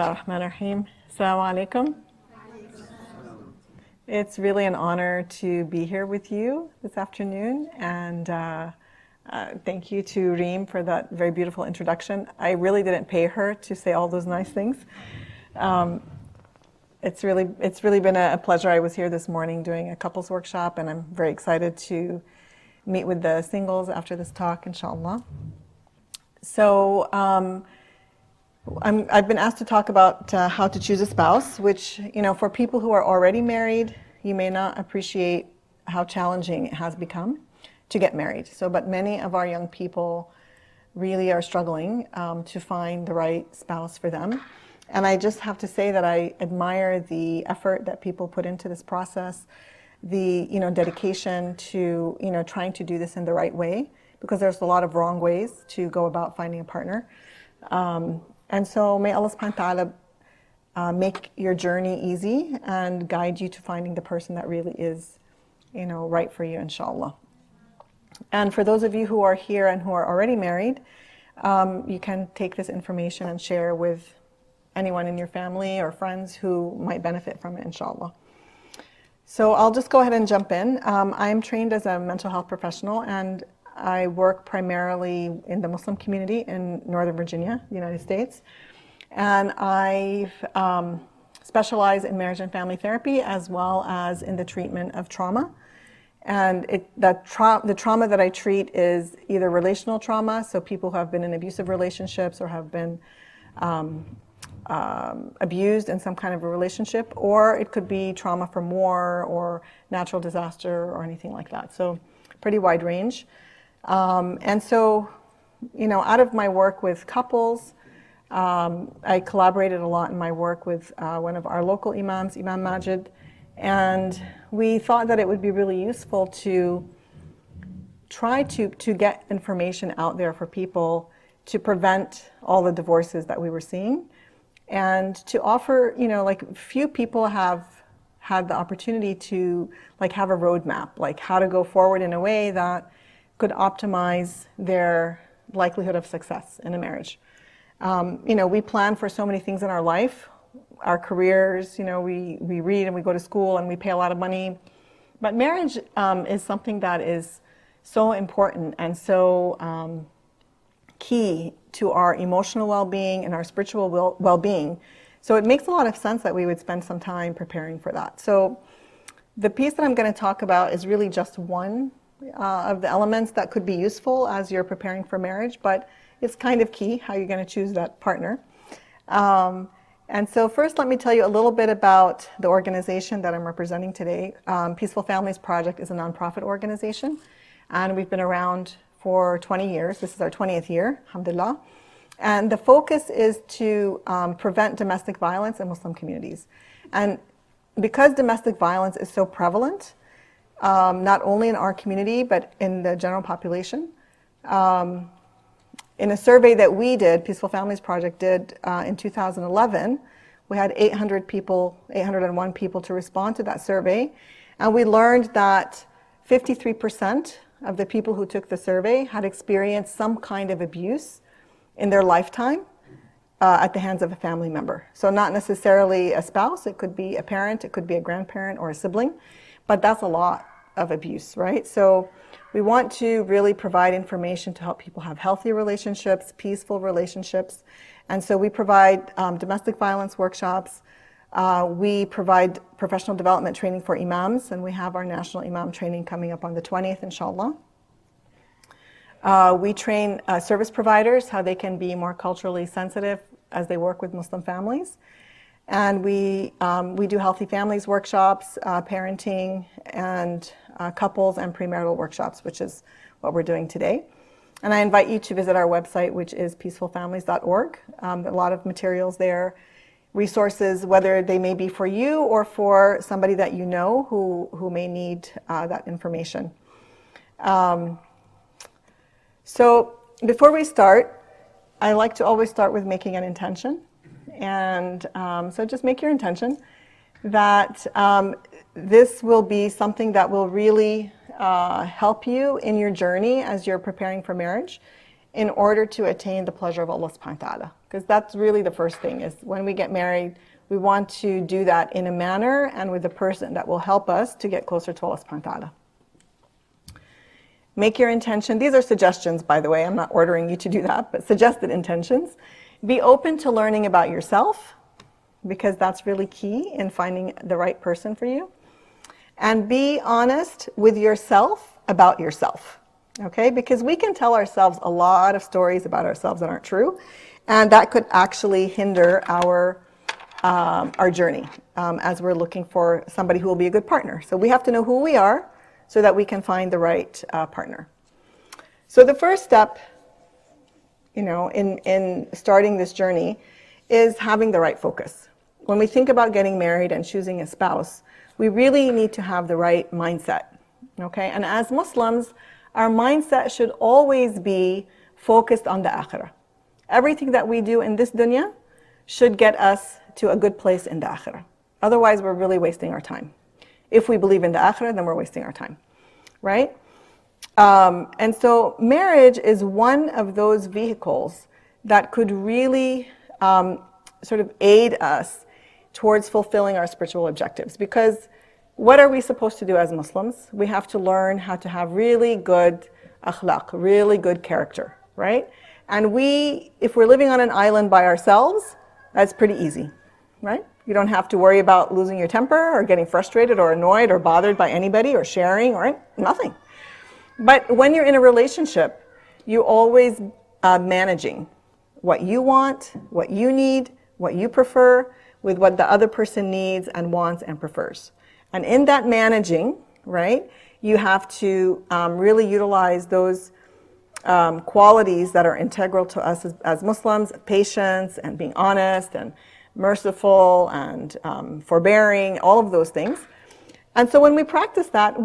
Bismillah ar-Rahman ar-Rahim. Assalamu alaikum. It's really an honor to be here with you this afternoon, and thank you to Reem for that very beautiful introduction. I really didn't pay her to say all those nice things. It's really been a pleasure. I was here this morning doing a couples workshop, and I'm very excited to meet with the singles after this talk, inshallah. So I've been asked to talk about how to choose a spouse, which, for people who are already married, you may not appreciate how challenging it has become to get married. But many of our young people really are struggling to find the right spouse for them. And I just have to say that I admire the effort that people put into this process, the dedication to trying to do this in the right way, because there's a lot of wrong ways to go about finding a partner. And so may Allah subhanahu wa ta'ala make your journey easy and guide you to finding the person that really is, right for you, inshallah. And for those of you who are here and who are already married, you can take this information and share with anyone in your family or friends who might benefit from it, inshallah. So I'll just go ahead and jump in. I'm trained as a mental health professional, and I work primarily in the Muslim community in Northern Virginia, the United States. And I specialize in marriage and family therapy, as well as in the treatment of trauma. And the trauma that I treat is either relational trauma, so people who have been in abusive relationships or have been abused in some kind of a relationship, or it could be trauma from war or natural disaster or anything like that. So pretty wide range. And so, out of my work with couples, I collaborated a lot in my work with one of our local imams, Imam Majid, and we thought that it would be really useful to try to get information out there for people to prevent all the divorces that we were seeing, and to offer, few people have had the opportunity to have a roadmap, how to go forward in a way that could optimize their likelihood of success in a marriage. We plan for so many things in our life, our careers, we read and we go to school and we pay a lot of money. But marriage is something that is so important and so key to our emotional well-being and our spiritual well-being. So it makes a lot of sense that we would spend some time preparing for that. So the piece that I'm going to talk about is really just one of the elements that could be useful as you're preparing for marriage, but it's kind of key how you're going to choose that partner. And so first, let me tell you a little bit about the organization that I'm representing today. Peaceful Families Project is a nonprofit organization, and we've been around for 20 years. This is our 20th year, alhamdulillah. And the focus is to prevent domestic violence in Muslim communities. And because domestic violence is so prevalent, not only in our community, but in the general population. In a survey that we did, Peaceful Families Project did in 2011, we had 801 people to respond to that survey. And we learned that 53% of the people who took the survey had experienced some kind of abuse in their lifetime at the hands of a family member. So not necessarily a spouse, it could be a parent, it could be a grandparent or a sibling, but that's a lot of abuse, right? So we want to really provide information to help people have healthy relationships, peaceful relationships. And so we provide domestic violence workshops. We provide professional development training for imams, and we have our national imam training coming up on the 20th, inshallah. We train service providers, how they can be more culturally sensitive as they work with Muslim families. And we do healthy families workshops, parenting, and couples and premarital workshops, which is what we're doing today. And I invite you to visit our website, which is peacefulfamilies.org. A lot of materials there, resources, whether they may be for you or for somebody that you know who may need that information. So before we start, I like to always start with making an intention. And so just make your intention that this will be something that will really help you in your journey as you're preparing for marriage in order to attain the pleasure of Allah subhanahu wa ta'ala. Because that's really the first thing, is when we get married, we want to do that in a manner and with a person that will help us to get closer to Allah subhanahu wa ta'ala. Make your intention. These are suggestions, by the way. I'm not ordering you to do that, but suggested intentions. Be open to learning about yourself, because that's really key in finding the right person for you. And be honest with yourself about yourself, okay? Because we can tell ourselves a lot of stories about ourselves that aren't true, and that could actually hinder our journey as we're looking for somebody who will be a good partner. So we have to know who we are so that we can find the right partner. So the first step, in starting this journey is having the right focus. When we think about getting married and choosing a spouse, we really need to have the right mindset, okay? And as Muslims, our mindset should always be focused on the akhirah. Everything that we do in this dunya should get us to a good place in the akhirah. Otherwise, we're really wasting our time. If we believe in the akhirah, then we're wasting our time, right? And so marriage is one of those vehicles that could really sort of aid us towards fulfilling our spiritual objectives. Because what are we supposed to do as Muslims? We have to learn how to have really good akhlaq, really good character, right? And if we're living on an island by ourselves, that's pretty easy, right? You don't have to worry about losing your temper or getting frustrated or annoyed or bothered by anybody or sharing or nothing. But when you're in a relationship, you're always managing what you want, what you need, what you prefer, with what the other person needs and wants and prefers. And in that managing, right, you have to really utilize those qualities that are integral to us as Muslims: patience and being honest and merciful and forbearing, all of those things. And so when we practice that,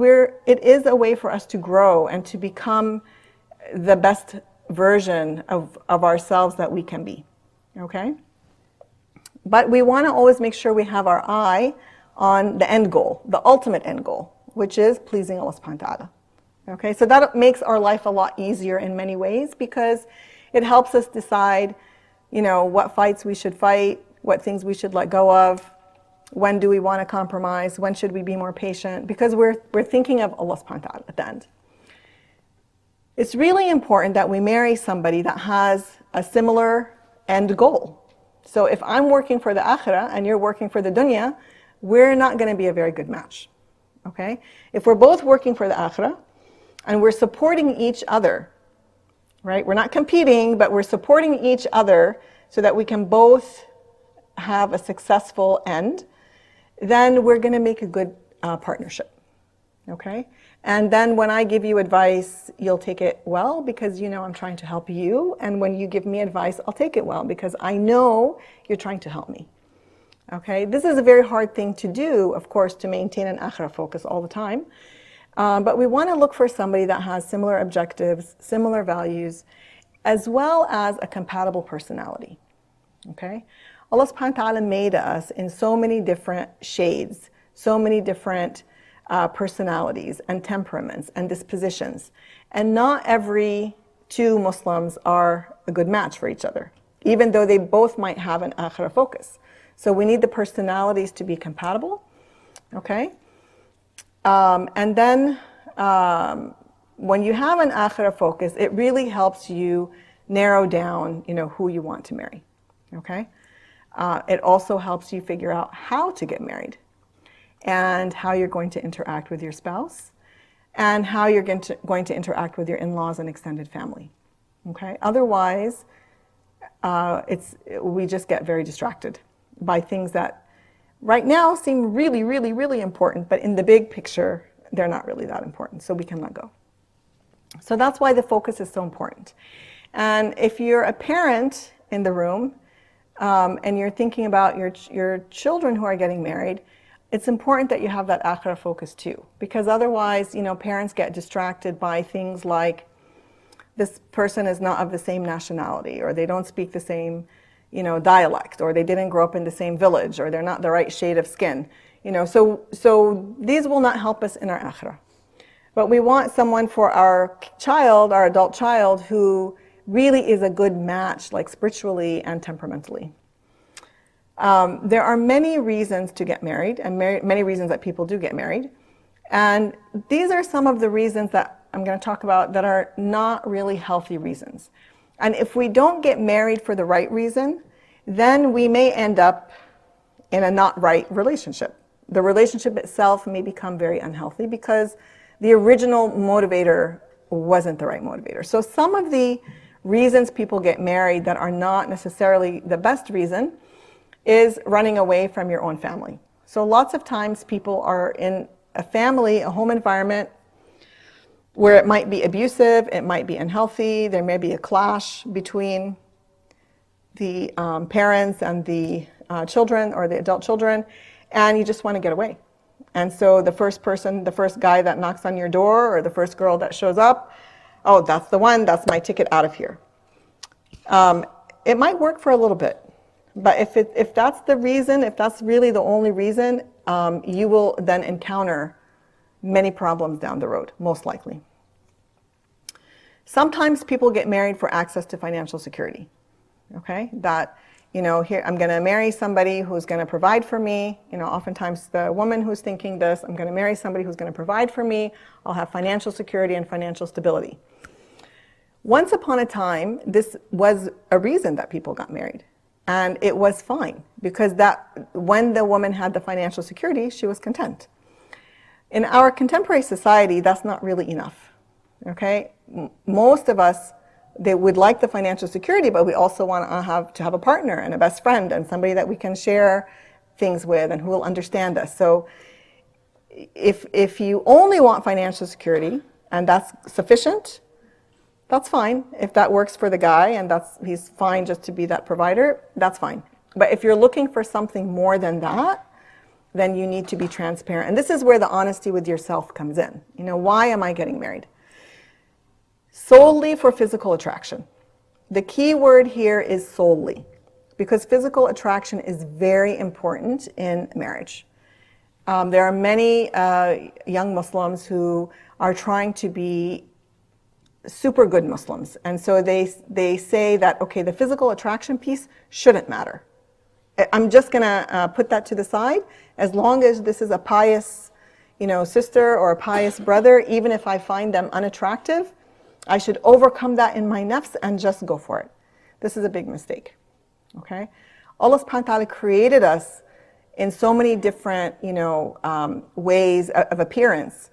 it is a way for us to grow and to become the best version of ourselves that we can be, okay? But we want to always make sure we have our eye on the end goal, the ultimate end goal, which is pleasing Allah subhanahu wa ta'ala. Okay, so that makes our life a lot easier in many ways, because it helps us decide, what fights we should fight, what things we should let go of, when do we want to compromise, when should we be more patient, because we're thinking of Allah subhanahu wa ta'ala at the end. It's really important that we marry somebody that has a similar end goal. So if I'm working for the akhirah and you're working for the dunya, we're not going to be a very good match, okay? If we're both working for the akhirah and we're supporting each other, right? We're not competing, but we're supporting each other so that we can both have a successful end, then we're going to make a good partnership, okay? And then when I give you advice, you'll take it well because I'm trying to help you. And when you give me advice, I'll take it well because I know you're trying to help me. Okay? This is a very hard thing to do, of course, to maintain an akhirah focus all the time. But we want to look for somebody that has similar objectives, similar values, as well as a compatible personality. Okay? Allah subhanahu wa ta'ala made us in so many different shades, so many different personalities and temperaments and dispositions. And not every two Muslims are a good match for each other, even though they both might have an akhirah focus. So we need the personalities to be compatible, okay? And then when you have an akhirah focus, it really helps you narrow down, who you want to marry, okay? It also helps you figure out how to get married, and how you're going to interact with your spouse, and how you're going to interact with your in-laws and extended family. Okay? Otherwise, we just get very distracted by things that right now seem really, really, really important, but in the big picture, they're not really that important, so we can let go. So that's why the focus is so important. And if you're a parent in the room, and you're thinking about your children who are getting married, it's important that you have that akhirah focus too, because otherwise, parents get distracted by things like this person is not of the same nationality, or they don't speak the same, dialect, or they didn't grow up in the same village, or they're not the right shade of skin. So these will not help us in our akhirah. But we want someone for our child, our adult child, who really is a good match, like spiritually and temperamentally. There are many reasons to get married, and many reasons that people do get married. And these are some of the reasons that I'm going to talk about that are not really healthy reasons. And if we don't get married for the right reason, then we may end up in a not right relationship. The relationship itself may become very unhealthy because the original motivator wasn't the right motivator. So some of the reasons people get married that are not necessarily the best reason is running away from your own family. So lots of times people are in a family, a home environment where it might be abusive, it might be unhealthy, there may be a clash between the parents and the children or the adult children, and you just want to get away. And so the first person, the first guy that knocks on your door or the first girl that shows up, oh, that's the one, that's my ticket out of here. It might work for a little bit, but if that's the reason, if that's really the only reason, you will then encounter many problems down the road, most likely. Sometimes people get married for access to financial security. Okay, that, here I'm going to marry somebody who's going to provide for me. Oftentimes the woman who's thinking this, I'm going to marry somebody who's going to provide for me. I'll have financial security and financial stability. Once upon a time, this was a reason that people got married. And it was fine because when the woman had the financial security, she was content. In our contemporary society, that's not really enough. Okay, most of us, they would like the financial security, but we also want to have a partner and a best friend and somebody that we can share things with and who will understand us. So if you only want financial security and that's sufficient, that's fine. If that works for the guy and he's fine just to be that provider, that's fine. But if you're looking for something more than that, then you need to be transparent. And this is where the honesty with yourself comes in. Why am I getting married? Solely for physical attraction. The key word here is solely, because physical attraction is very important in marriage. There are many young Muslims who are trying to be super good Muslims, and so they say that, okay, the physical attraction piece shouldn't matter. I'm just going to put that to the side as long as this is a pious, sister or a pious brother. Even if I find them unattractive, I should overcome that in my nafs and just go for it. This is a big mistake. Okay, Allah subhanahu wa ta'ala created us in so many different, ways of appearance,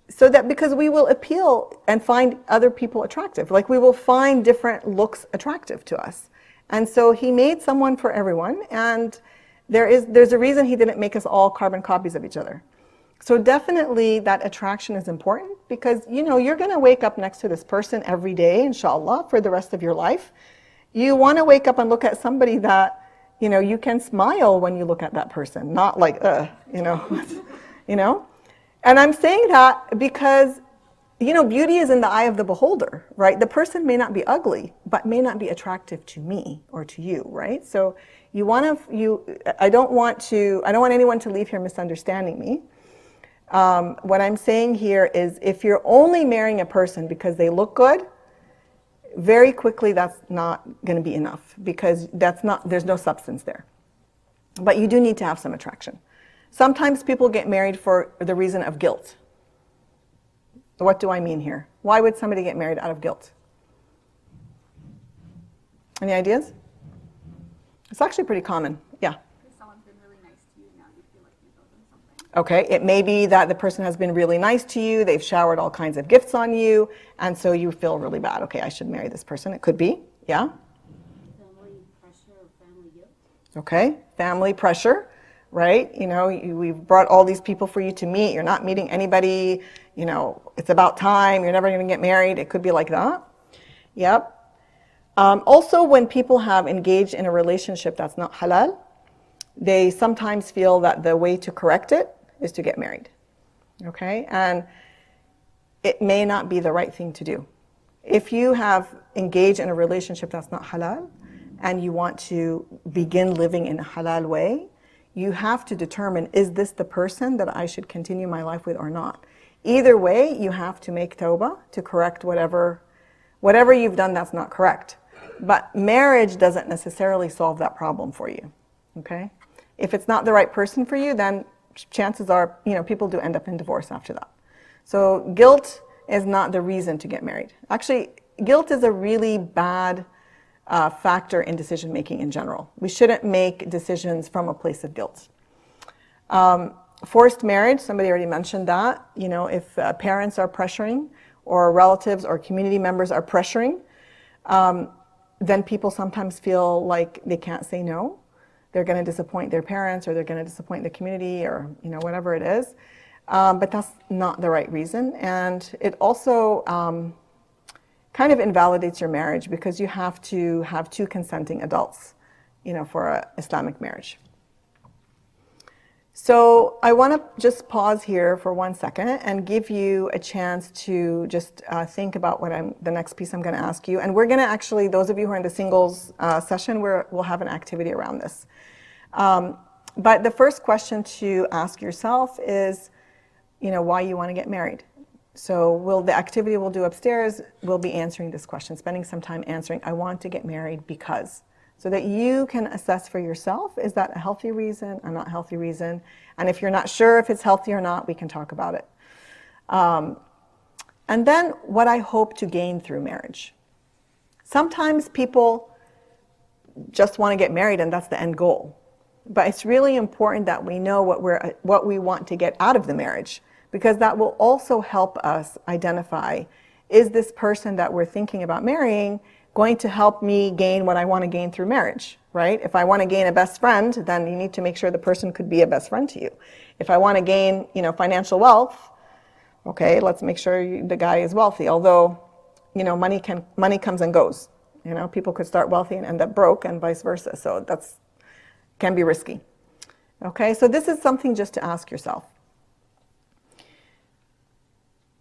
so that because we will appeal and find other people attractive, like we will find different looks attractive to us. And so He made someone for everyone, and there's a reason He didn't make us all carbon copies of each other. So definitely that attraction is important because, you're going to wake up next to this person every day, inshallah, for the rest of your life. You want to wake up and look at somebody that, you can smile when you look at that person, not like, And I'm saying that because, beauty is in the eye of the beholder, right? The person may not be ugly, but may not be attractive to me or to you, right? So I don't want anyone to leave here misunderstanding me. What I'm saying here is if you're only marrying a person because they look good, very quickly that's not going to be enough because there's no substance there. But you do need to have some attraction. Sometimes people get married for the reason of guilt. What do I mean here? Why would somebody get married out of guilt? Any ideas? It's actually pretty common. Yeah. Okay, it may be that the person has been really nice to you, they've showered all kinds of gifts on you, and so you feel really bad. Okay, I should marry this person. It could be, yeah? Family pressure or family guilt. Okay, family pressure, right? We've brought all these people for you to meet. You're not meeting anybody. It's about time. You're never going to get married. It could be like that. Yep. Also, when people have engaged in a relationship that's not halal, they sometimes feel that the way to correct it is to get married, okay? And it may not be the right thing to do. If you have engaged in a relationship that's not halal and you want to begin living in a halal way, you have to determine, is this the person that I should continue my life with or not? Either way, you have to make tawbah to correct whatever Whatever you've done, that's not correct. But marriage doesn't necessarily solve that problem for you, okay? If it's not the right person for you, then chances are, people do end up in divorce after that. So guilt is not the reason to get married. Actually, guilt is a really bad factor in decision making in general. We shouldn't make decisions from a place of guilt. Forced marriage, somebody already mentioned that. If parents are pressuring, or relatives or community members are pressuring, then people sometimes feel like they can't say no. They're going to disappoint their parents, or they're going to disappoint the community, or whatever it is. But that's not the right reason. And it also kind of invalidates your marriage, because you have to have two consenting adults, for an Islamic marriage. So I want to just pause here for 1 second and give you a chance to just think about the next piece I'm going to ask you. And we're going to actually, those of you who are in the singles session, we'll have an activity around this. But the first question to ask yourself is, why you want to get married. So the activity we'll do upstairs, we'll be answering this question, spending some time answering, I want to get married because. So that you can assess for yourself, is that a healthy reason, a not healthy reason? And if you're not sure if it's healthy or not, we can talk about it. And then what I hope to gain through marriage. Sometimes people just want to get married and that's the end goal. But it's really important that we know what we want to get out of the marriage, because that will also help us identify, is this person that we're thinking about marrying going to help me gain what I want to gain through marriage, right? If I want to gain a best friend, then you need to make sure the person could be a best friend to you. If I want to gain, financial wealth, okay, let's make sure the guy is wealthy. Although, money comes and goes. People could start wealthy and end up broke, and vice versa. So can be risky. Okay, so this is something just to ask yourself.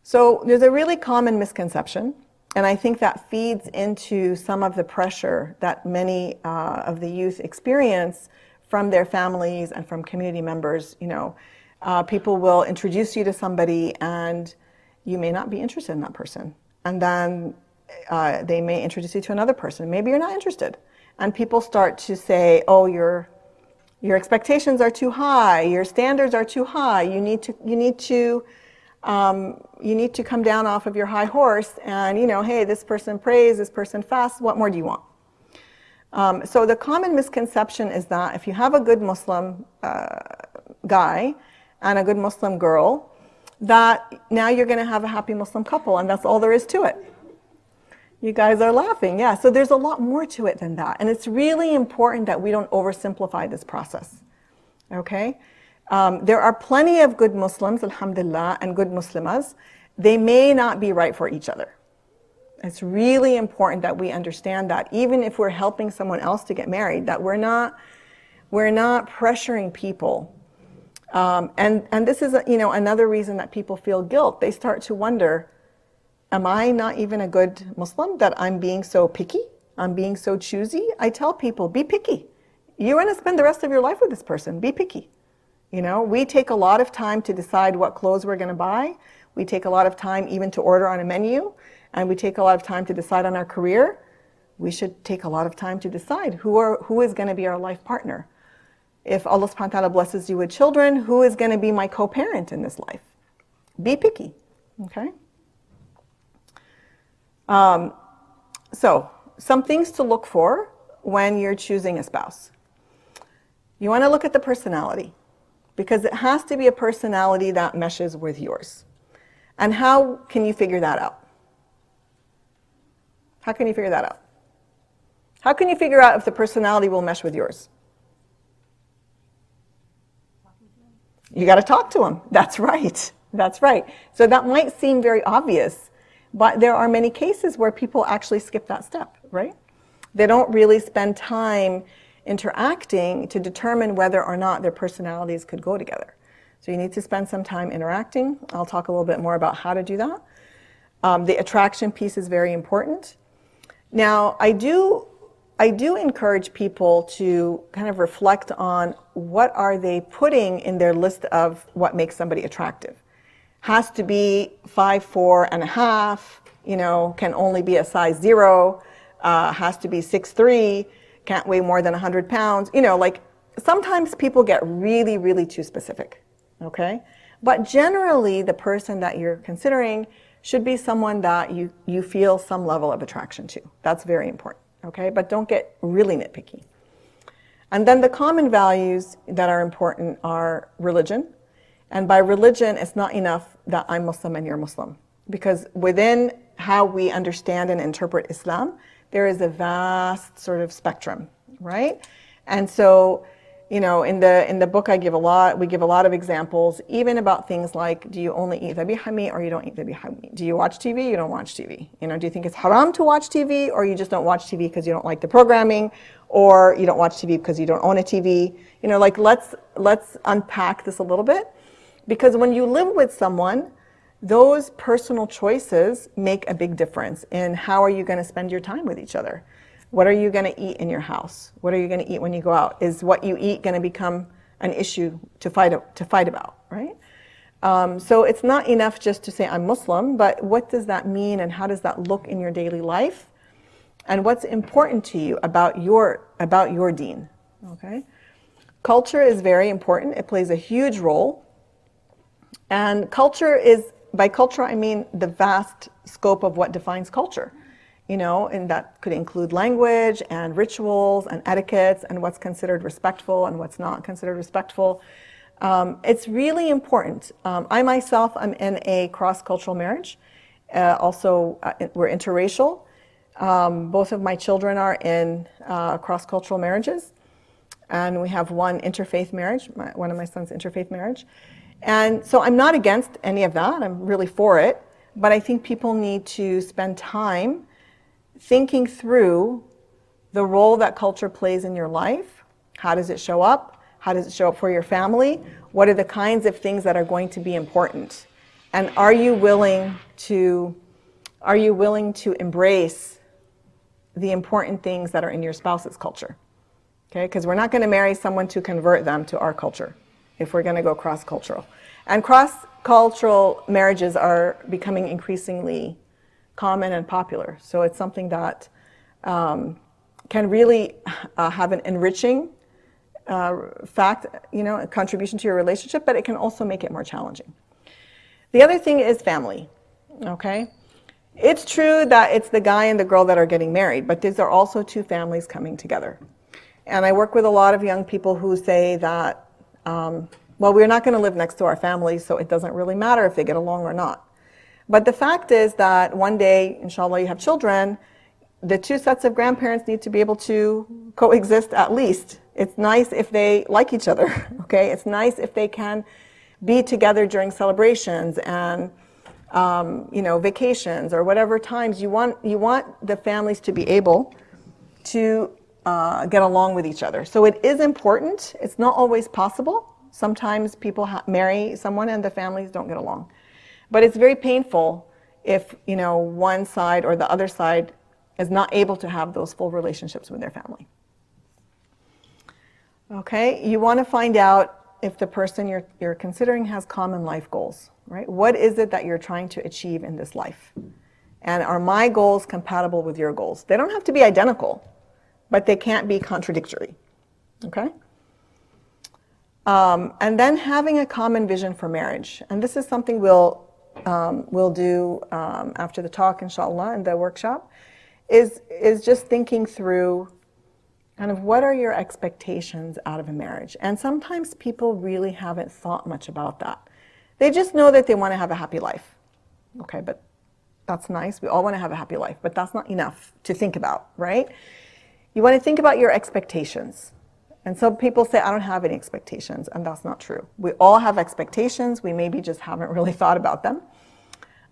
So there's a really common misconception, and I think that feeds into some of the pressure that many of the youth experience from their families and from community members. People will introduce you to somebody and you may not be interested in that person. And then they may introduce you to another person. Maybe you're not interested. And people start to say, oh, your expectations are too high, your standards are too high, you need to come down off of your high horse and, hey, this person prays, this person fasts, what more do you want? So the common misconception is that if you have a good Muslim guy and a good Muslim girl, that now you're going to have a happy Muslim couple, and that's all there is to it. You guys are laughing, yeah. So there's a lot more to it than that. And it's really important that we don't oversimplify this process, okay? There are plenty of good Muslims, alhamdulillah, and good Muslimas. They may not be right for each other. It's really important that we understand that, even if we're helping someone else to get married, that we're not pressuring people. And this is, another reason that people feel guilt. They start to wonder, am I not even a good Muslim that I'm being so picky? I'm being so choosy? I tell people, be picky. You're going to spend the rest of your life with this person. Be picky. We take a lot of time to decide what clothes we're going to buy. We take a lot of time even to order on a menu. And we take a lot of time to decide on our career. We should take a lot of time to decide who is going to be our life partner. If Allah subhanahu wa ta'ala blesses you with children, who is going to be my co-parent in this life? Be picky, okay? So, some things to look for when you're choosing a spouse. You want to look at the personality, because it has to be a personality that meshes with yours. And how can you figure that out? How can you figure that out? How can you figure out if the personality will mesh with yours? You got to talk to them. That's right. That's right. So that might seem very obvious, but there are many cases where people actually skip that step, right? They don't really spend time interacting to determine whether or not their personalities could go together. So you need to spend some time interacting. I'll talk a little bit more about how to do that. The attraction piece is very important. Now, I do encourage people to kind of reflect on what are they putting in their list of what makes somebody attractive. Has to be 5'4.5", can only be a size 0, has to be 6'3", can't weigh more than 100 pounds. Like sometimes people get really, really too specific, okay? But generally, the person that you're considering should be someone that you feel some level of attraction to. That's very important, okay? But don't get really nitpicky. And then the common values that are important are religion. And by religion, it's not enough that I'm Muslim and you're Muslim. Because within how we understand and interpret Islam, there is a vast sort of spectrum, right? And so, in the book we give a lot of examples, even about things like, do you only eat dhabiha meat or you don't eat dhabiha meat? Do you watch TV? You don't watch TV. Do you think it's haram to watch TV, or you just don't watch TV because you don't like the programming, or you don't watch TV because you don't own a TV? Let's unpack this a little bit, because when you live with someone, those personal choices make a big difference in how are you going to spend your time with each other. What are you going to eat in your house? What are you going to eat when you go out? Is what you eat going to become an issue to fight about, right? So it's not enough just to say I'm Muslim, but what does that mean and how does that look in your daily life? And what's important to you about your deen, okay? Culture is very important. It plays a huge role. And by culture, I mean the vast scope of what defines culture, and that could include language and rituals and etiquettes and what's considered respectful and what's not considered respectful. It's really important. I myself am in a cross-cultural marriage. Also, we're interracial. Both of my children are in cross-cultural marriages. And we have one interfaith marriage, one of my sons' interfaith marriage. And so I'm not against any of that. I'm really for it. But I think people need to spend time thinking through the role that culture plays in your life. How does it show up? How does it show up for your family? What are the kinds of things that are going to be important? And are you willing to embrace the important things that are in your spouse's culture? Okay, because we're not going to marry someone to convert them to our culture if we're going to go cross-cultural. And cross-cultural marriages are becoming increasingly common and popular. So it's something that can really have an enriching contribution to your relationship, but it can also make it more challenging. The other thing is family, okay? It's true that it's the guy and the girl that are getting married, but these are also two families coming together. And I work with a lot of young people who say that, we're not going to live next to our families, so it doesn't really matter if they get along or not. But the fact is that one day, inshallah, you have children, the two sets of grandparents need to be able to coexist at least. It's nice if they like each other, okay? It's nice if they can be together during celebrations and vacations or whatever times. You want the families to be able to get along with each other. So it is important. It's not always possible. Sometimes people marry someone and the families don't get along. But it's very painful if one side or the other side is not able to have those full relationships with their family. Okay, you want to find out if the person you're considering has common life goals, right? What is it that you're trying to achieve in this life? And are my goals compatible with your goals? They don't have to be identical, but they can't be contradictory, okay? And then having a common vision for marriage. And this is something we'll do after the talk, inshallah, in the workshop, is just thinking through kind of what are your expectations out of a marriage. And sometimes people really haven't thought much about that. They just know that they want to have a happy life. Okay, but that's nice. We all want to have a happy life, but that's not enough to think about, right? You want to think about your expectations. And so people say, I don't have any expectations, and that's not true. We all have expectations. We maybe just haven't really thought about them.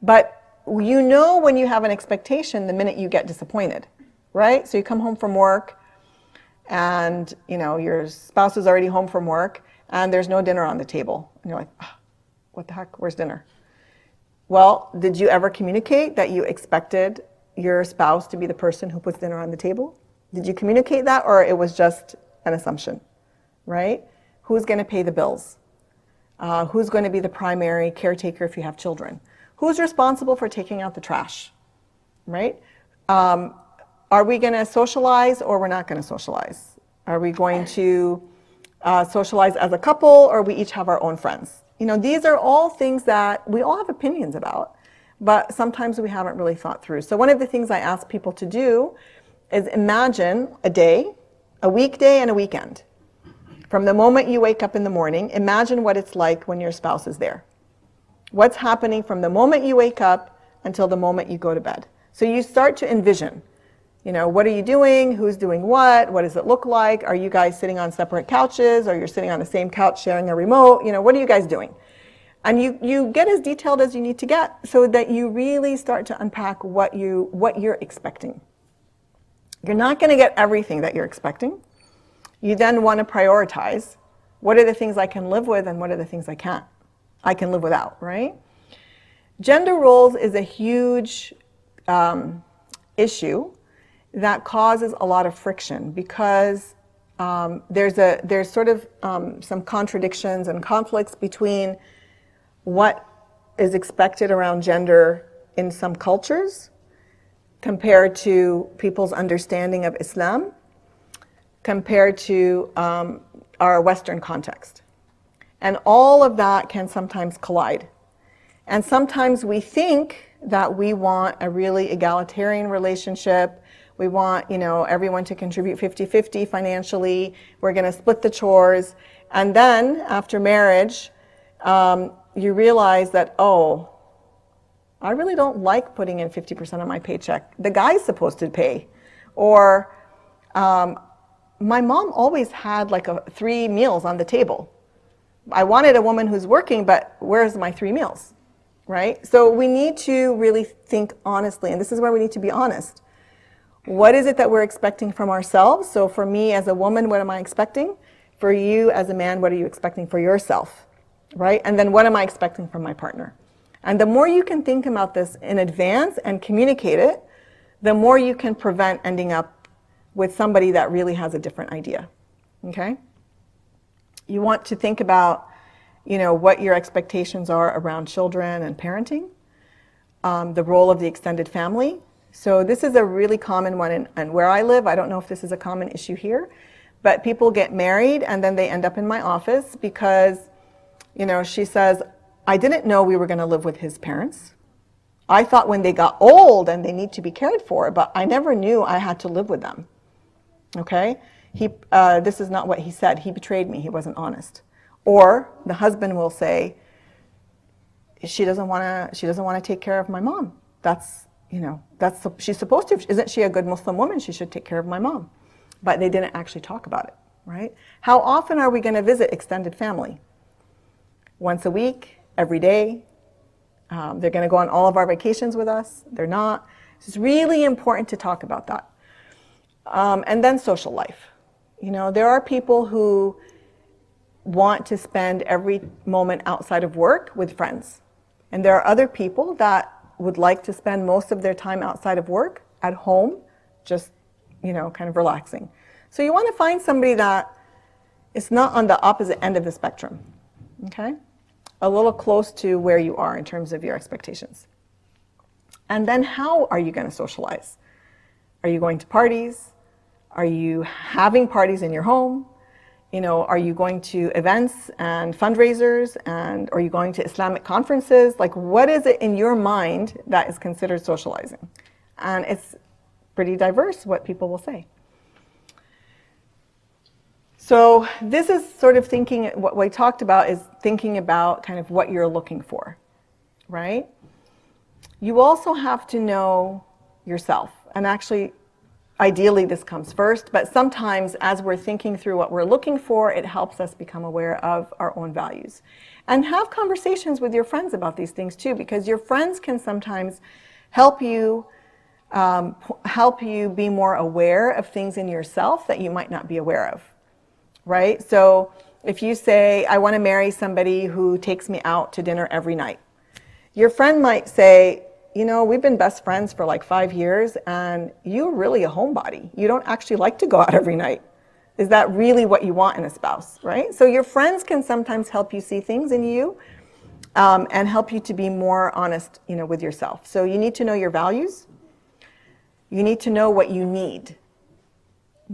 But when you have an expectation the minute you get disappointed, right? So you come home from work, and your spouse is already home from work, and there's no dinner on the table. And you're like, oh, what the heck, where's dinner? Well, did you ever communicate that you expected your spouse to be the person who puts dinner on the table? Did you communicate that, or it was just an assumption, right? Who's going to pay the bills? Who's going to be the primary caretaker if you have children? Who's responsible for taking out the trash? right? Are we going to socialize or we're not going to socialize? Are we going to socialize as a couple, or we each have our own friends? You know, these are all things that we all have opinions about, but sometimes we haven't really thought through. So one of the things I ask people to do is imagine a day, a weekday and a weekend. From the moment you wake up in the morning, imagine what it's like when your spouse is there. What's happening from the moment you wake up until the moment you go to bed. So you start to envision, you know, what are you doing? Who's doing what? What does it look like? Are you guys sitting on separate couches, or you're sitting on the same couch sharing a remote? You know, what are you guys doing? And you get as detailed as you need to get so that you really start to unpack what you're expecting. You're not going to get everything that you're expecting. You then want to prioritize, what are the things I can live with and what are the things I can live without, right? Gender roles is a huge issue that causes a lot of friction because there's sort of some contradictions and conflicts between what is expected around gender in some cultures compared to people's understanding of Islam, compared to our Western context. And all of that can sometimes collide. And sometimes we think that we want a really egalitarian relationship. We want, you know, everyone to contribute 50-50 financially. We're going to split the chores. And then after marriage, you realize that, oh, I really don't like putting in 50% of my paycheck. The guy's supposed to pay. Or my mom always had like 3 meals on the table. I wanted a woman who's working, but where's my 3 meals, right? So we need to really think honestly, and this is where we need to be honest. What is it that we're expecting from ourselves? So for me as a woman, what am I expecting? For you as a man, what are you expecting for yourself, right? And then what am I expecting from my partner? And the more you can think about this in advance and communicate it, the more you can prevent ending up with somebody that really has a different idea, okay? You want to think about, you know, what your expectations are around children and parenting, the role of the extended family. So this is a really common one, and where I live, I don't know if this is a common issue here, but people get married and then they end up in my office because, you know, she says, I didn't know we were going to live with his parents. I thought when they got old and they need to be cared for, but I never knew I had to live with them. Okay? This is not what he said. He betrayed me. He wasn't honest. Or the husband will say, she doesn't want to take care of my mom. She's supposed to. Isn't she a good Muslim woman? She should take care of my mom. But they didn't actually talk about it, right? How often are we going to visit extended family? Once a week? Every day? They're going to go on all of our vacations with us? They're not. It's really important to talk about that. And then social life. You know, there are people who want to spend every moment outside of work with friends. And there are other people that would like to spend most of their time outside of work at home, just, you know, kind of relaxing. So you want to find somebody that is not on the opposite end of the spectrum, okay? A little close to where you are in terms of your expectations. And then how are you going to socialize? Are you going to parties? Are you having parties in your home? You know, are you going to events and fundraisers, and are you going to Islamic conferences? Like, what is it in your mind that is considered socializing? And it's pretty diverse what people will say. So this is sort of thinking, what we talked about is thinking about kind of what you're looking for, right? You also have to know yourself, and actually, ideally this comes first, but sometimes as we're thinking through what we're looking for, it helps us become aware of our own values. And have conversations with your friends about these things too, because your friends can sometimes help you be more aware of things in yourself that you might not be aware of, right? So if you say, I want to marry somebody who takes me out to dinner every night, your friend might say, you know, we've been best friends for like 5 years and you're really a homebody. You don't actually like to go out every night. Is that really what you want in a spouse, right? So your friends can sometimes help you see things in you and help you to be more honest, you know, with yourself. So you need to know your values. You need to know what you need.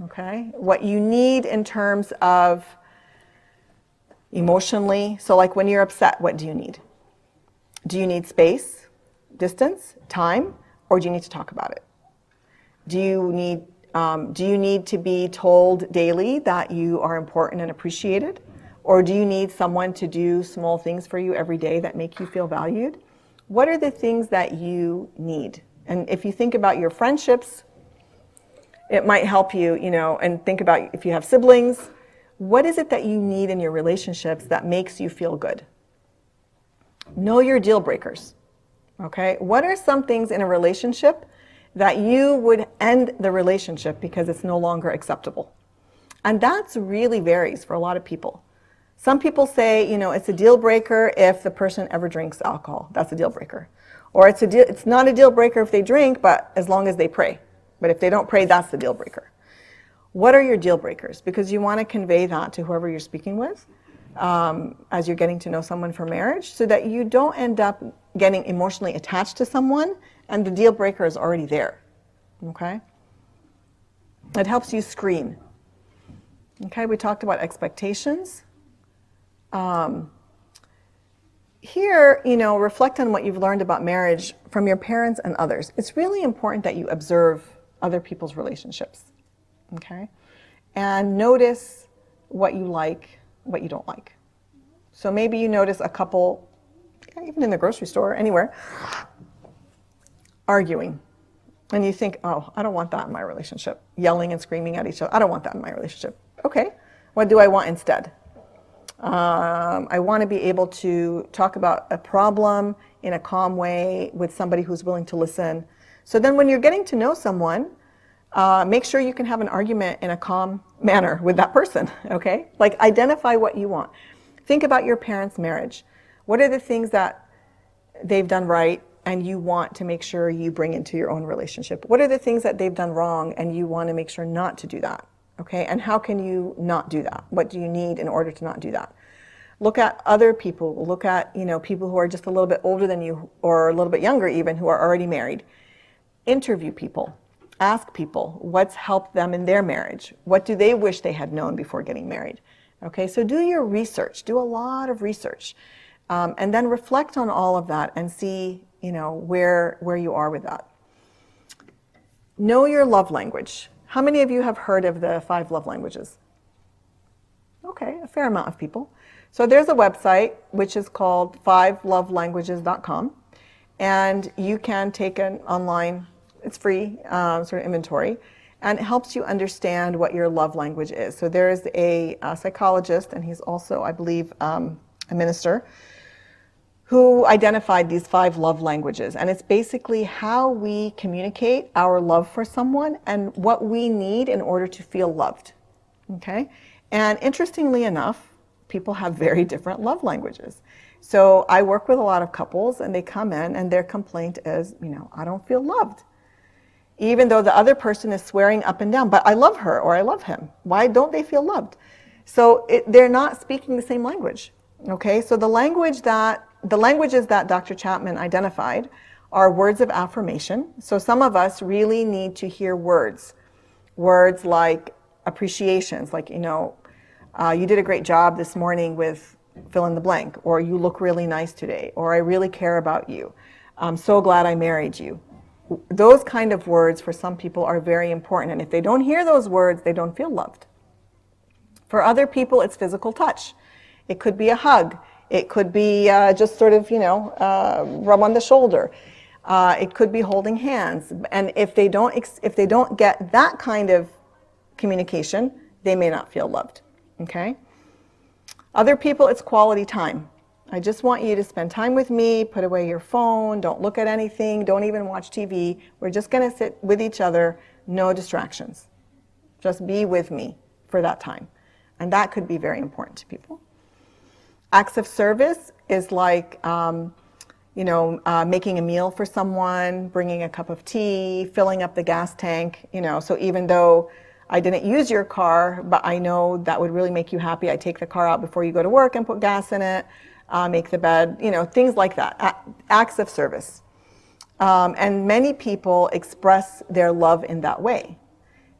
Okay? What you need in terms of emotionally. So like when you're upset, what do you need? Do you need space, distance, time, or do you need to talk about it? Do you need to be told daily that you are important and appreciated? Or do you need someone to do small things for you every day that make you feel valued? What are the things that you need? And if you think about your friendships, it might help you, and think about if you have siblings, what is it that you need in your relationships that makes you feel good? Know your deal breakers, okay? What are some things in a relationship that you would end the relationship because it's no longer acceptable? And that's really varies for a lot of people. Some people say, it's a deal breaker if the person ever drinks alcohol. That's a deal breaker. Or it's not a deal breaker if they drink, but as long as they pray. But if they don't pray, that's the deal breaker. What are your deal breakers? Because you want to convey that to whoever you're speaking with as you're getting to know someone for marriage, so that you don't end up getting emotionally attached to someone and the deal breaker is already there. Okay? It helps you screen. Okay, we talked about expectations. Here, reflect on what you've learned about marriage from your parents and others. It's really important that you observe other people's relationships, okay? And notice what you like, what you don't like. So maybe you notice a couple, even in the grocery store, anywhere, arguing. And you think, oh, I don't want that in my relationship. Yelling and screaming at each other. I don't want that in my relationship. Okay, what do I want instead? I want to be able to talk about a problem in a calm way with somebody who's willing to listen. So then when you're getting to know someone, make sure you can have an argument in a calm manner with that person, okay? Like identify what you want. Think about your parents' marriage. What are the things that they've done right and you want to make sure you bring into your own relationship? What are the things that they've done wrong and you want to make sure not to do that? Okay, and how can you not do that? What do you need in order to not do that? Look at other people. Look at, people who are just a little bit older than you or a little bit younger even, who are already married. Interview people. Ask people what's helped them in their marriage. What do they wish they had known before getting married? Okay, so do your research. Do a lot of research. And then reflect on all of that and see, where you are with that. Know your love language. How many of you have heard of the 5 love languages? Okay, a fair amount of people. So there's a website which is called 5lovelanguages.com, and you can take an online, it's free, sort of inventory, and it helps you understand what your love language is. So there's a psychologist, and he's also, I believe, a minister, who identified these 5 love languages. And it's basically how we communicate our love for someone and what we need in order to feel loved. Okay? And interestingly enough, people have very different love languages. So I work with a lot of couples and they come in and their complaint is, I don't feel loved. Even though the other person is swearing up and down, but I love her or I love him. Why don't they feel loved? So they're not speaking the same language. Okay? So the languages that Dr. Chapman identified are words of affirmation. So some of us really need to hear words like appreciations, like, you did a great job this morning with fill in the blank, or you look really nice today, or I really care about you. I'm so glad I married you. Those kind of words for some people are very important. And if they don't hear those words, they don't feel loved. For other people, it's physical touch. It could be a hug. It could be just sort of, rub on the shoulder. It could be holding hands. And if they don't get that kind of communication, they may not feel loved. Okay? Other people, it's quality time. I just want you to spend time with me, put away your phone, don't look at anything, don't even watch TV. We're just going to sit with each other, no distractions. Just be with me for that time. And that could be very important to people. Acts of service is like, making a meal for someone, bringing a cup of tea, filling up the gas tank, so even though I didn't use your car, but I know that would really make you happy. I take the car out before you go to work and put gas in it, make the bed, things like that. Acts of service. And many people express their love in that way.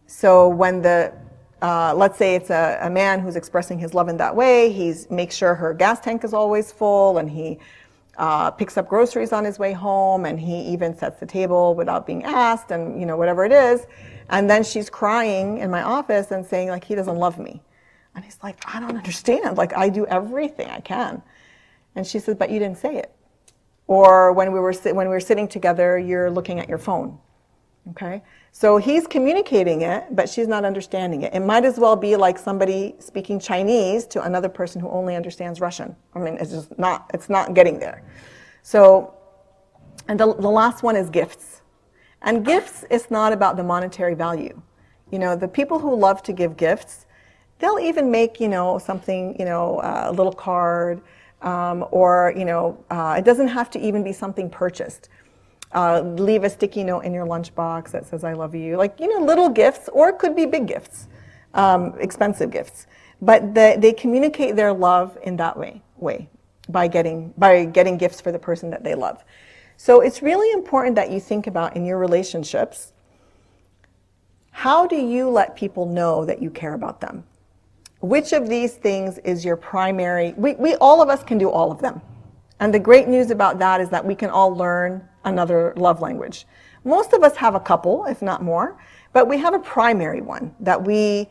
So when let's say it's a man who's expressing his love in that way, he makes sure her gas tank is always full, and he picks up groceries on his way home, and he even sets the table without being asked, and whatever it is. And then she's crying in my office and saying, like, he doesn't love me. And he's like, I don't understand. Like, I do everything I can. And she says, but you didn't say it. Or when we were sitting together, you're looking at your phone. Okay? So he's communicating it, but she's not understanding it. It might as well be like somebody speaking Chinese to another person who only understands Russian. I mean, it's not getting there. So, and the last one is gifts. And gifts is not about the monetary value. The people who love to give gifts, they'll even make, something, a little card, or, it doesn't have to even be something purchased. Leave a sticky note in your lunchbox that says, I love you. Like, little gifts, or it could be big gifts, expensive gifts. But they communicate their love in that way by getting gifts for the person that they love. So it's really important that you think about in your relationships, how do you let people know that you care about them? Which of these things is your primary? We all of us can do all of them. And the great news about that is that we can all learn another love language. Most of us have a couple, if not more, but we have a primary one that we,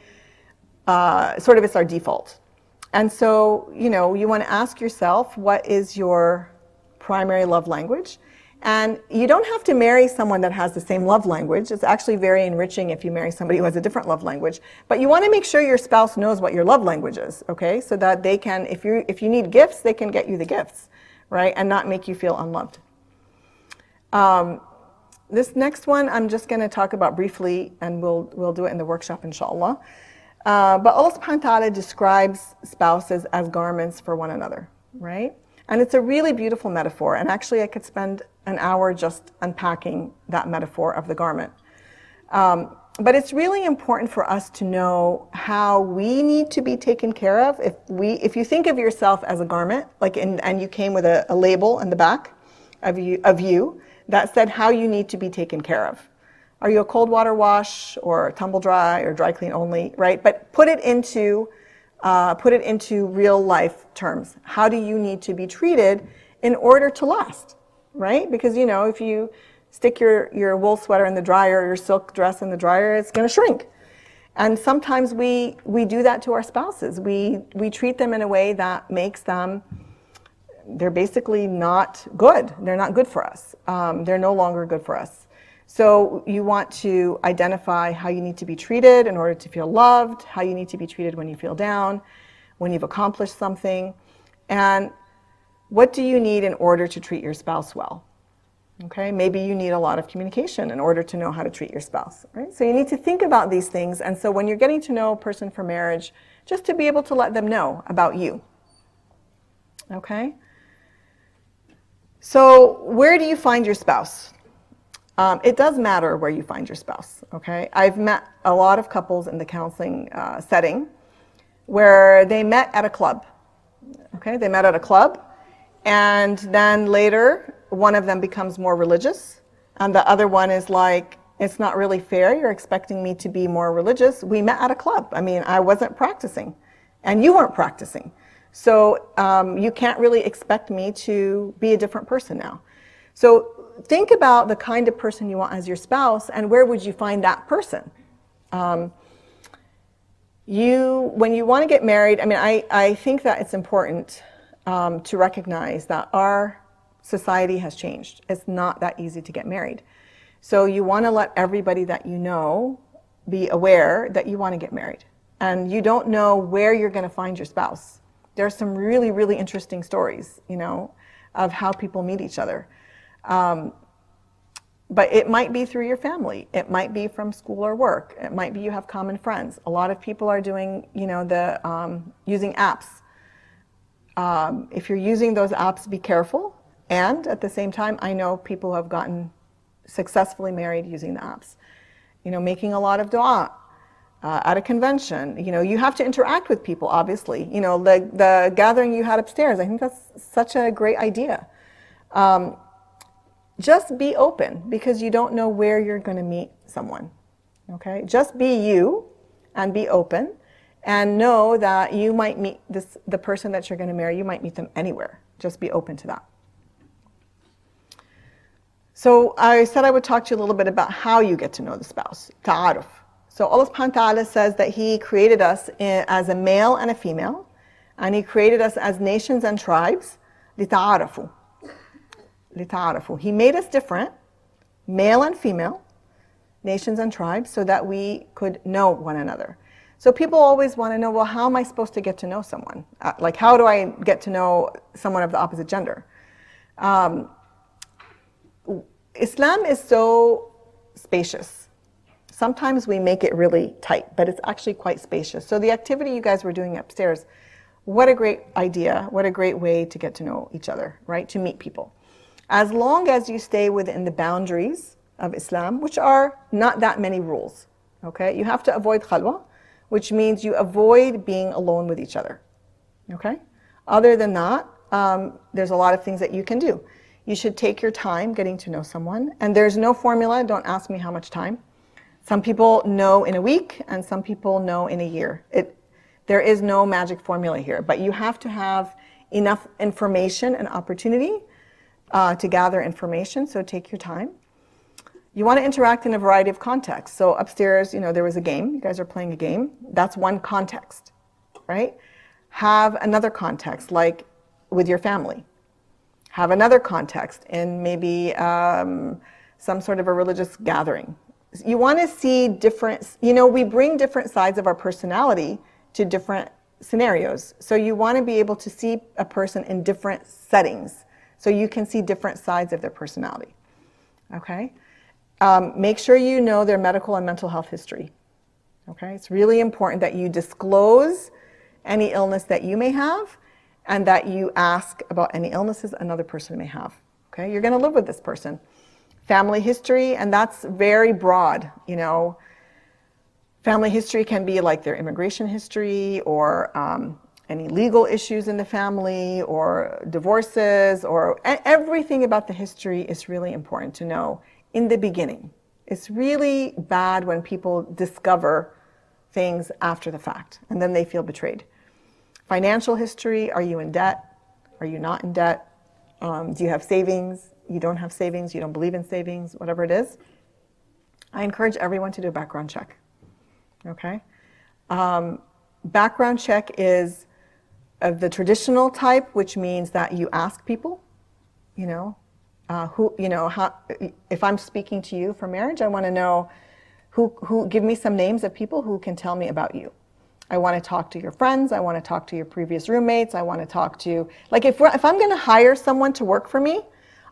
sort of it's our default. And so, you want to ask yourself, what is your primary love language? And you don't have to marry someone that has the same love language. It's actually very enriching if you marry somebody who has a different love language. But you want to make sure your spouse knows what your love language is, okay? So that they can, if you need gifts, they can get you the gifts, right? And not make you feel unloved. This next one I'm just going to talk about briefly, and we'll do it in the workshop, inshallah. But Allah subhanahu wa ta'ala describes spouses as garments for one another, right? And it's a really beautiful metaphor. And actually, I could spend an hour just unpacking that metaphor of the garment. But it's really important for us to know how we need to be taken care of. If you think of yourself as a garment, like and you came with a label in the back of you that said how you need to be taken care of. Are you a cold water wash or tumble dry or dry clean only, right? But put it into real life terms. How do you need to be treated in order to last, right? Because if you stick your wool sweater in the dryer, or your silk dress in the dryer, it's going to shrink. And sometimes we do that to our spouses. We treat them in a way that makes them, they're basically not good. They're not good for us. They're no longer good for us. So you want to identify how you need to be treated in order to feel loved, how you need to be treated when you feel down, when you've accomplished something, and what do you need in order to treat your spouse well? Okay, maybe you need a lot of communication in order to know how to treat your spouse, right? So you need to think about these things, and so when you're getting to know a person for marriage, just to be able to let them know about you. Okay? So where do you find your spouse? It does matter where you find your spouse, okay? I've met a lot of couples in the counseling setting where they met at a club, okay? They met at a club, and then later one of them becomes more religious, and the other one is like, it's not really fair, you're expecting me to be more religious. We met at a club. I mean, I wasn't practicing, and you weren't practicing. So you can't really expect me to be a different person now. So think about the kind of person you want as your spouse, and where would you find that person? When you want to get married, I mean, I think that it's important to recognize that our society has changed. It's not that easy to get married. So you want to let everybody that you know be aware that you want to get married. And you don't know where you're going to find your spouse. There are some really, really interesting stories, of how people meet each other. But it might be through your family. It might be from school or work. It might be you have common friends. A lot of people are doing, using apps. If you're using those apps, be careful. And at the same time, I know people who have gotten successfully married using the apps. Making a lot of dua at a convention. You have to interact with people, obviously. The gathering you had upstairs, I think that's such a great idea. just be open, because you don't know where you're going to meet someone. Okay? Just be you and be open, and know that you might meet the person that you're going to marry, you might meet them anywhere. Just be open to that. So I said I would talk to you a little bit about how you get to know the spouse. Ta'aruf. So Allah subhanahu wa ta'ala says that He created us as a male and a female, and He created us as nations and tribes. لِتَعَارَفُوا. لِتَعَارَفُوا. He made us different, male and female, nations and tribes, so that we could know one another. So people always want to know, well, how am I supposed to get to know someone? Like, how do I get to know someone of the opposite gender? Islam is so spacious. Sometimes we make it really tight, but it's actually quite spacious. So the activity you guys were doing upstairs, what a great idea, what a great way to get to know each other, right? To meet people. As long as you stay within the boundaries of Islam, which are not that many rules, okay? You have to avoid khalwa, which means you avoid being alone with each other, okay? Other than that, there's a lot of things that you can do. You should take your time getting to know someone, and there's no formula. Don't ask me how much time. Some people know in a week, and some people know in a year. There is no magic formula here, but you have to have enough information and opportunity to gather information, so take your time. You want to interact in a variety of contexts. So upstairs, there was a game. You guys are playing a game. That's one context, right? Have another context, like with your family. Have another context in maybe some sort of a religious gathering. You want to see different, we bring different sides of our personality to different scenarios. So you want to be able to see a person in different settings, so you can see different sides of their personality, okay? Make sure you know their medical and mental health history, okay? It's really important that you disclose any illness that you may have, and that you ask about any illnesses another person may have, okay? You're going to live with this person. Family history, and that's very broad, Family history can be like their immigration history, or any legal issues in the family, or divorces, or everything about the history is really important to know in the beginning. It's really bad when people discover things after the fact, and then they feel betrayed. Financial history, are you in debt? Are you not in debt? Do you have savings? You don't have savings, you don't believe in savings, whatever it is. I encourage everyone to do a background check, okay? Background check is of the traditional type, which means that you ask people, if I'm speaking to you for marriage, I want to know who give me some names of people who can tell me about you. I want to talk to your friends. I want to talk to your previous roommates. I want to talk to, if I'm going to hire someone to work for me,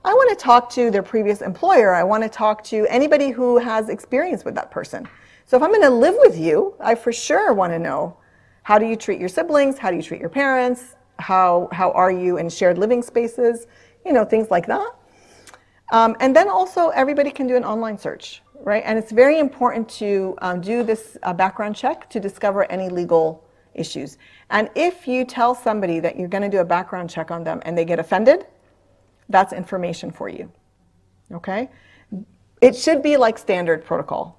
I want to talk to their previous employer. I want to talk to anybody who has experience with that person. So if I'm going to live with you, I for sure want to know, how do you treat your siblings? How do you treat your parents? How are you in shared living spaces? Things like that. And then also everybody can do an online search, right? And it's very important to do this background check to discover any legal issues. And if you tell somebody that you're going to do a background check on them and they get offended, that's information for you, okay? It should be like standard protocol,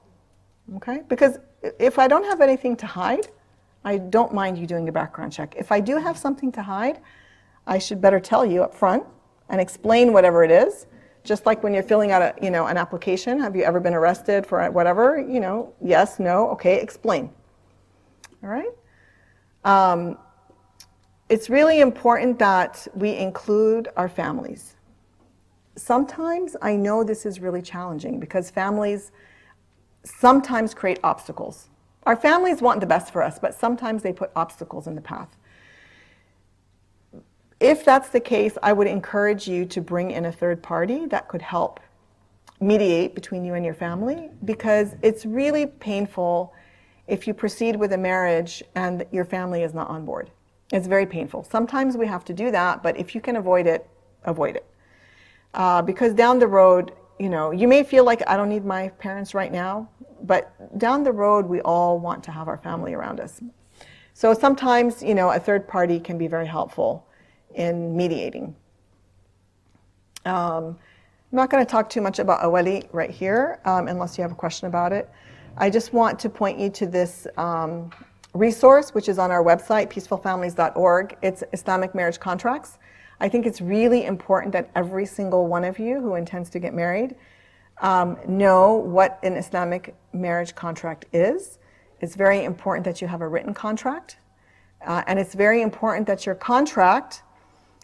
okay? Because if I don't have anything to hide, I don't mind you doing a background check. If I do have something to hide, I should better tell you up front and explain whatever it is. Just like when you're filling out an application, have you ever been arrested for whatever? Yes, no, okay, explain. All right? It's really important that we include our families. Sometimes I know this is really challenging because families sometimes create obstacles. Our families want the best for us, but sometimes they put obstacles in the path. If that's the case, I would encourage you to bring in a third party that could help mediate between you and your family, because it's really painful if you proceed with a marriage and your family is not on board. It's very painful. Sometimes we have to do that, but if you can avoid it, avoid it. Because down the road, you may feel like I don't need my parents right now, but down the road, we all want to have our family around us. So sometimes, a third party can be very helpful in mediating. I'm not going to talk too much about a wali right here, unless you have a question about it. I just want to point you to this resource, which is on our website, peacefulfamilies.org. It's Islamic marriage contracts. I think it's really important that every single one of you who intends to get married know what an Islamic marriage contract is. It's very important that you have a written contract. And it's very important that your contract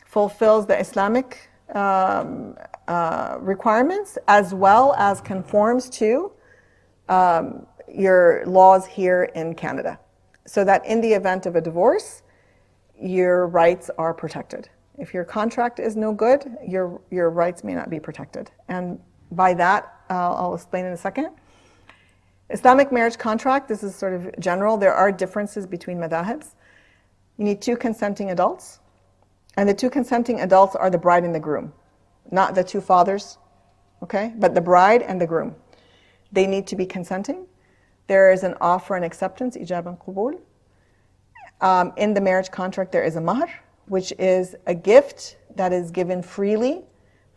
fulfills the Islamic requirements as well as conforms to your laws here in Canada, so that in the event of a divorce, your rights are protected. If your contract is no good, your rights may not be protected. And by that, I'll explain in a second. Islamic marriage contract, this is sort of general. There are differences between madahibs. You need 2 consenting adults. And the 2 consenting adults are the bride and the groom, not the 2 fathers, okay? But the bride and the groom. They need to be consenting. There is an offer and acceptance, ijab and qubul. In the marriage contract, there is a mahr, which is a gift that is given freely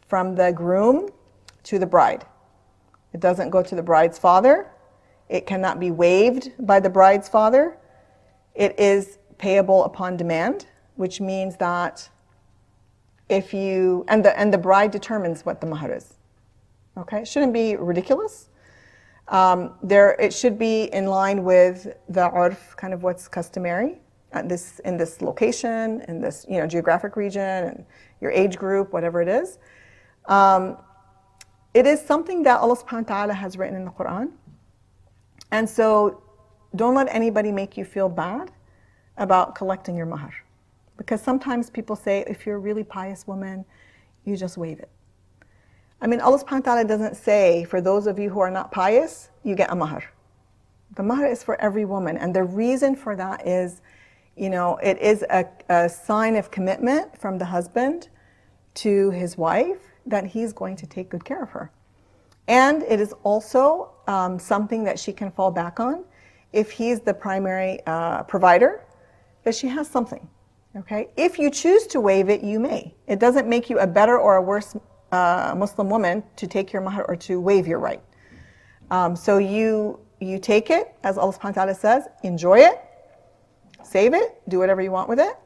from the groom to the bride. It doesn't go to the bride's father. It cannot be waived by the bride's father. It is payable upon demand, which means that if you, and the bride determines what the mahr is. Okay, it shouldn't be ridiculous. It should be in line with the urf, kind of what's customary in this location, in this geographic region, and your age group, whatever it is. It is something that Allah subhanahu wa ta'ala has written in the Quran. And so don't let anybody make you feel bad about collecting your mahr. Because sometimes people say, if you're a really pious woman, you just waive it. I mean, Allah subhanahu wa ta'ala doesn't say, for those of you who are not pious, you get a mahr. The mahr is for every woman. And the reason for that is, it is a sign of commitment from the husband to his wife that he's going to take good care of her. And it is also something that she can fall back on if he's the primary provider, that she has something. Okay? If you choose to waive it, you may. It doesn't make you a better or a worse Muslim woman to take your mahr or to waive your right. So you take it, as Allah subhanahu wa ta'ala says, enjoy it, save it, do whatever you want with it.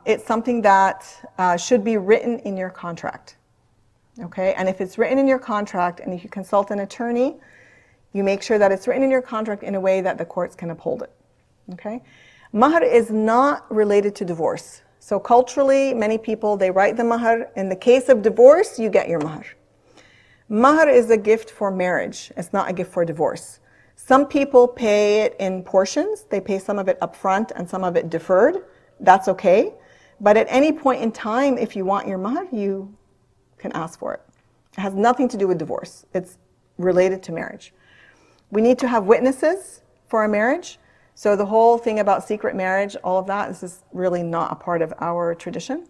It's something that should be written in your contract. Okay? And if it's written in your contract, and if you consult an attorney, you make sure that it's written in your contract in a way that the courts can uphold it. Okay? Mahr is not related to divorce. So culturally, many people, they write the mahr. In the case of divorce, you get your mahr. Mahr is a gift for marriage. It's not a gift for divorce. Some people pay it in portions. They pay some of it up front and some of it deferred. That's okay. But at any point in time, if you want your mahr, you can ask for it. It has nothing to do with divorce. It's related to marriage. We need to have witnesses for a marriage. So the whole thing about secret marriage, all of that, this is really not a part of our tradition.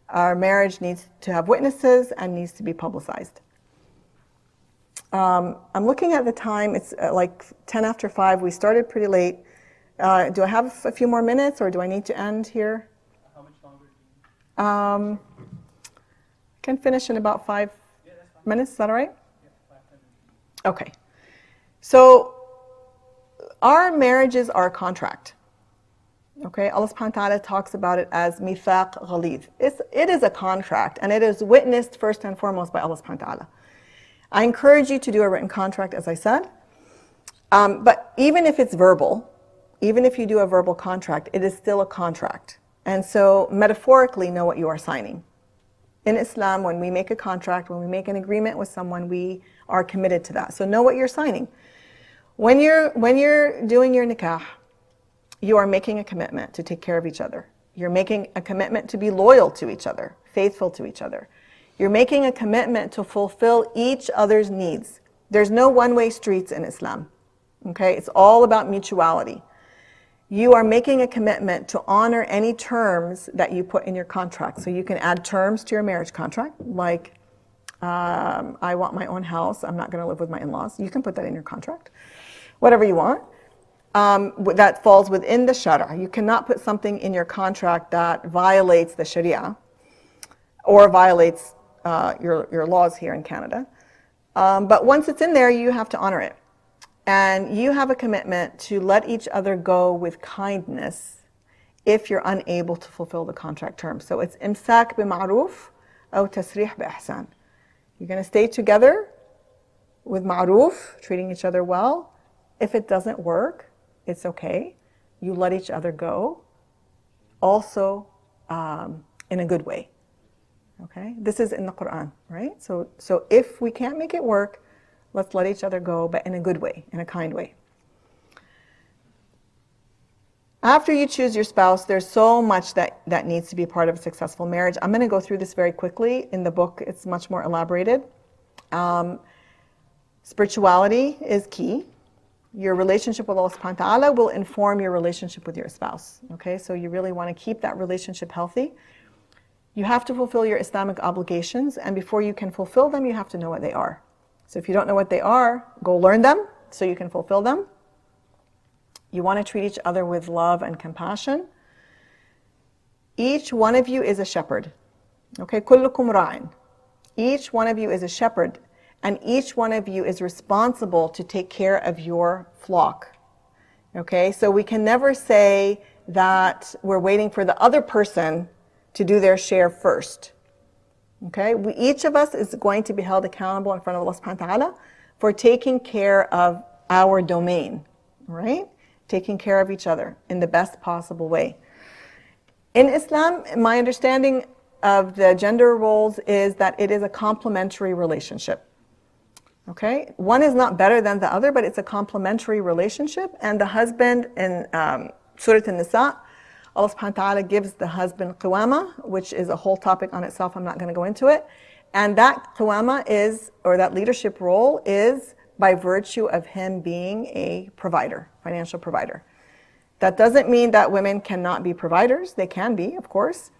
Our marriage needs to have witnesses and needs to be publicized. I'm looking at the time. It's like 10 after 5. We started pretty late. Do I have a few more minutes, or do I need to end here? How much longer do you need? Can finish in about 5 minutes. Is that all right? Yeah, 5 minutes. Okay. So our marriages are a contract. Okay, Allah subhanahu wa ta'ala talks about it as mithaq ghalid. It is a contract, and it is witnessed first and foremost by Allah subhanahu wa ta'ala. I encourage you to do a written contract, as I said. But even if it's verbal, even if you do a verbal contract, it is still a contract. And so metaphorically know what you are signing. In Islam, when we make a contract, when we make an agreement with someone, we are committed to that. So know what you're signing. When you're doing your nikah, you are making a commitment to take care of each other. You're making a commitment to be loyal to each other, faithful to each other. You're making a commitment to fulfill each other's needs. There's no one-way streets in Islam. Okay? It's all about mutuality. You are making a commitment to honor any terms that you put in your contract. So you can add terms to your marriage contract, like I want my own house, I'm not going to live with my in-laws. You can put that in your contract. Whatever you want. That falls within the Shara. You cannot put something in your contract that violates the Sharia or violates your laws here in Canada. But once it's in there, you have to honor it. And you have a commitment to let each other go with kindness if you're unable to fulfill the contract terms. So it's imsak bima'ruf aw tasrih bi'ihsan. You're going to stay together with ma'ruf, treating each other well. If it doesn't work, it's okay. You let each other go, also in a good way. Okay? This is in the Quran, right? So if we can't make it work, let's let each other go, but in a good way, in a kind way. After you choose your spouse, there's so much that needs to be part of a successful marriage. I'm going to go through this very quickly. In the book, it's much more elaborated. Spirituality is key. Your relationship with Allah subhanahu wa ta'ala will inform your relationship with your spouse. Okay, so you really want to keep that relationship healthy. You have to fulfill your Islamic obligations, and before you can fulfill them, you have to know what they are. So if you don't know what they are, go learn them so you can fulfill them. You want to treat each other with love and compassion. Each one of you is a shepherd. Okay, kullukum ra'in. Each one of you is a shepherd, and each one of you is responsible to take care of your flock. Okay, so we can never say that we're waiting for the other person to do their share first. Okay, each of us is going to be held accountable in front of Allah subhanahu wa ta'ala for taking care of our domain, right? Taking care of each other in the best possible way. In Islam, my understanding of the gender roles is that it is a complementary relationship. Okay, one is not better than the other, but it's a complementary relationship. And the husband in Surah An-Nisa, Allah subhanahu wa ta'ala gives the husband qiwama, which is a whole topic on itself. I'm not going to go into it. And that qiwama is, or that leadership role is by virtue of him being a provider, financial provider. That doesn't mean that women cannot be providers. They can be, of course.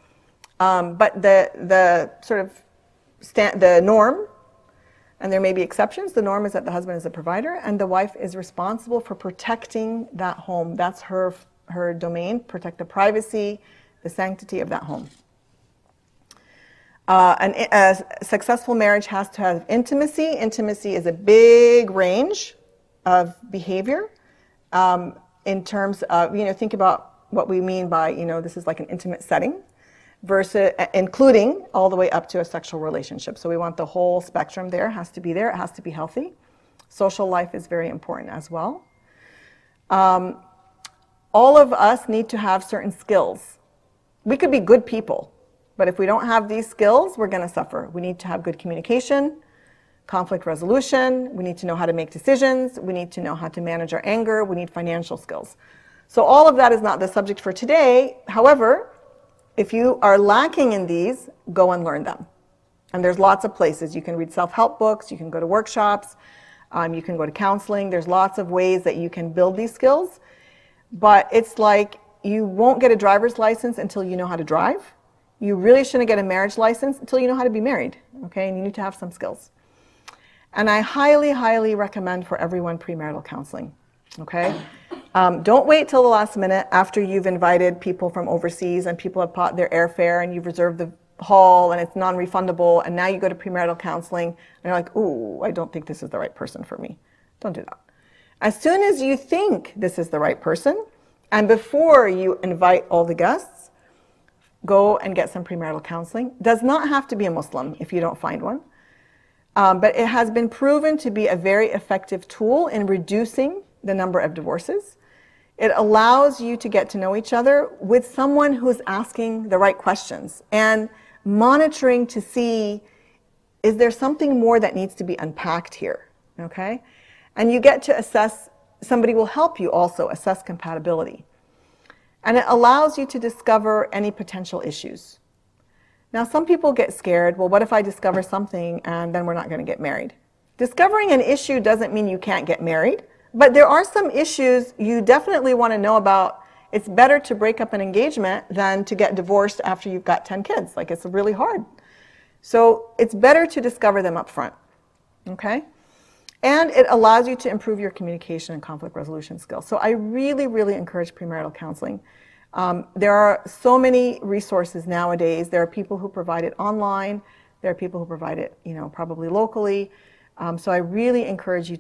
But the sort of the norm, and there may be exceptions, the norm is that the husband is a provider and the wife is responsible for protecting that home. That's her domain, protect the privacy, the sanctity of that home. A successful marriage has to have intimacy. Intimacy is a big range of behavior in terms of, think about what we mean by, this is like an intimate setting, versus including all the way up to a sexual relationship. So we want the whole spectrum there, has to be there, it has to be healthy. Social life is very important as well. All of us need to have certain skills. We could be good people, but if we don't have these skills, we're going to suffer. We need to have good communication, conflict resolution, we need to know how to make decisions, we need to know how to manage our anger, we need financial skills. So all of that is not the subject for today. However, if you are lacking in these, go and learn them. And there's lots of places. You can read self-help books, you can go to workshops, you can go to counseling. There's lots of ways that you can build these skills. But it's like you won't get a driver's license until you know how to drive. You really shouldn't get a marriage license until you know how to be married. Okay, and you need to have some skills. And I highly, highly recommend for everyone premarital counseling. Okay? Don't wait till the last minute after you've invited people from overseas and people have bought their airfare and you've reserved the hall and it's non-refundable and now you go to premarital counseling and you're like, ooh, I don't think this is the right person for me. Don't do that. As soon as you think this is the right person and before you invite all the guests, go and get some premarital counseling. Does not have to be a Muslim if you don't find one. But it has been proven to be a very effective tool in reducing the number of divorces. It allows you to get to know each other with someone who's asking the right questions and monitoring to see, is there something more that needs to be unpacked here? Okay? And you get to assess, somebody will help you also assess compatibility. And it allows you to discover any potential issues. Now, some people get scared, well, what if I discover something and then we're not going to get married? Discovering an issue doesn't mean you can't get married. But there are some issues you definitely want to know about. It's better to break up an engagement than to get divorced after you've got 10 kids. Like, it's really hard. So it's better to discover them up front. Okay? And it allows you to improve your communication and conflict resolution skills. So I really, really encourage premarital counseling. There are so many resources nowadays. There are people who provide it online. There are people who provide it, probably locally. So I really encourage you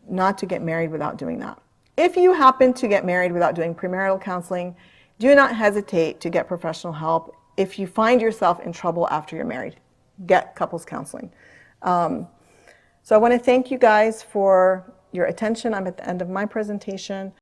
not to get married without doing that. If you happen to get married without doing premarital counseling, do not hesitate to get professional help. If you find yourself in trouble after you're married, get couples counseling. So I want to thank you guys for your attention. I'm at the end of my presentation.